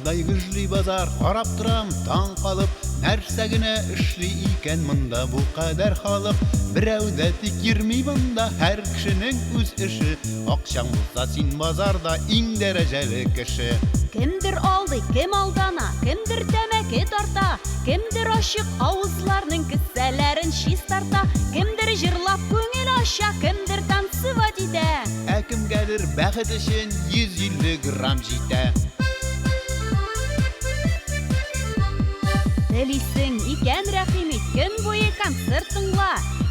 Кандай güçlü базар, карап турам таң калып, нәрсә генә эшли икән монда бу кадәр халык. Берәүдә тик йөрми монда, һәр кешенең үз эше. Акчаң булса син базарда иң дәрәҗәле кеше. Кемдер алдый, кем алдана, кемдер тәмәке тарта, кемдер ачык авызларның кесәләрен чиз тарта, кемдер җырлап күңел ача, кемдер танцевать итә. Ә кемгәдер бәхет өчен 150 грамм җитә. Телисең икән рәхим ит, көн буе концерт тыңла.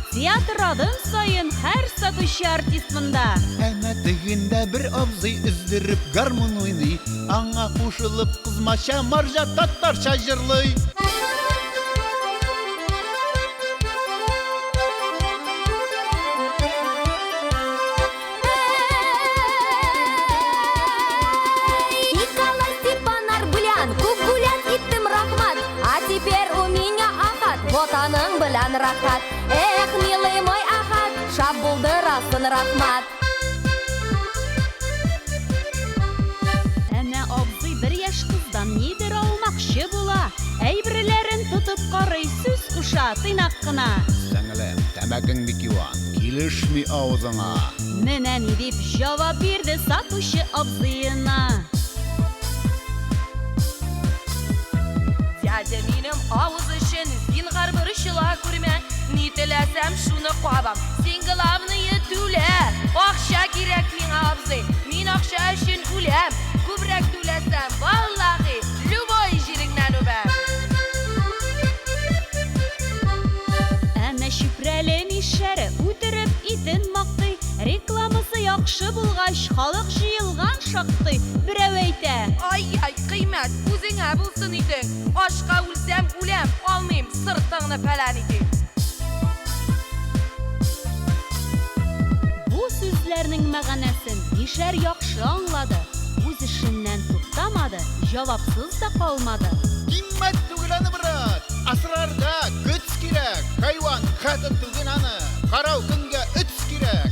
Театр адым сайын һәр сатучы артист монда. Әнә тегендә бер абзый өздереп гармон уйный, аңа кушылып кызмача марҗа татарча җырлый. Николай Степанар Булян, күп гулять иттем рахмат, а теперь у меня ахат, вот аның белән рахат. Эх, милый мой ахат, шап булдырасын рахмат. Әнә абзый бер яшь кыздан нидер алмакчы була. Әйберләрен тотып карый, сүз куша, тыйнак кына. Сеңлем, тәмәкең бик юан, килешми авызыңа. Менә ни дип җавап бирде сатучы абзыена. Дядя минем авыз өчен зинһар борчыла күрмә. Ни теләсәм шуны кабам. Син главное түлә. Акча кирәк миңа абзый. Мин акча өчен үләм. Күбрәк түләсәм, валлаһи, любой җиреңнән үбәм. Әнә чүпрәле мишәре үтереп итен мактый. Рекламасы яхшы булгач, халык җыелган шактый. Берәү әйтә: Ай, кыйммәт, үзеңә булсын идең. Ашка үлсәм үләм, алмыйм сыртыңны фәлән итеп. бу сүзләрнең мәгънәсен мишәр яхшы аңлады. Үз эшеннән туктамады, җавапсыз да калмады. Киммәт түгел аны, брат. Асрарга көц кирәк. Хайван хәтта түгел аны. Карау көнгә үц кирәк.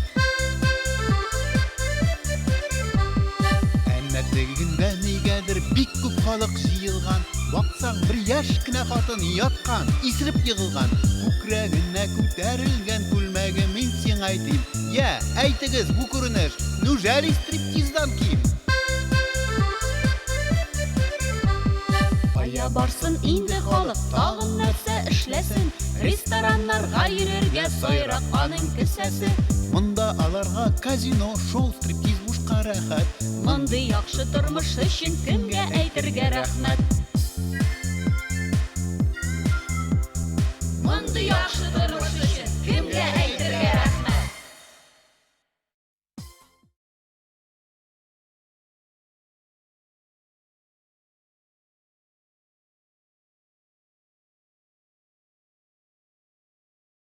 Әнә тегендә нигәдер бик күп халык җыелган. Баксаң, бер яшь кенә хатын яткан, исереп егылган. Күкрәгенә күтәрелгән күлмәге мин сиңа әйтим. Я, әйтегез, бу күренеш нүжәли стриптиздан ким? Кая барсын инде халык, тагын нәрсә эшләсен? Рестораннарга йөрергә сайрак аның кесәсе. Монда аларга казино, шоу, стриптиз бушка рәхәт. Мондый яхшы тормыш өчен кемгә әйтергә рәхмәт? Мондый яхшы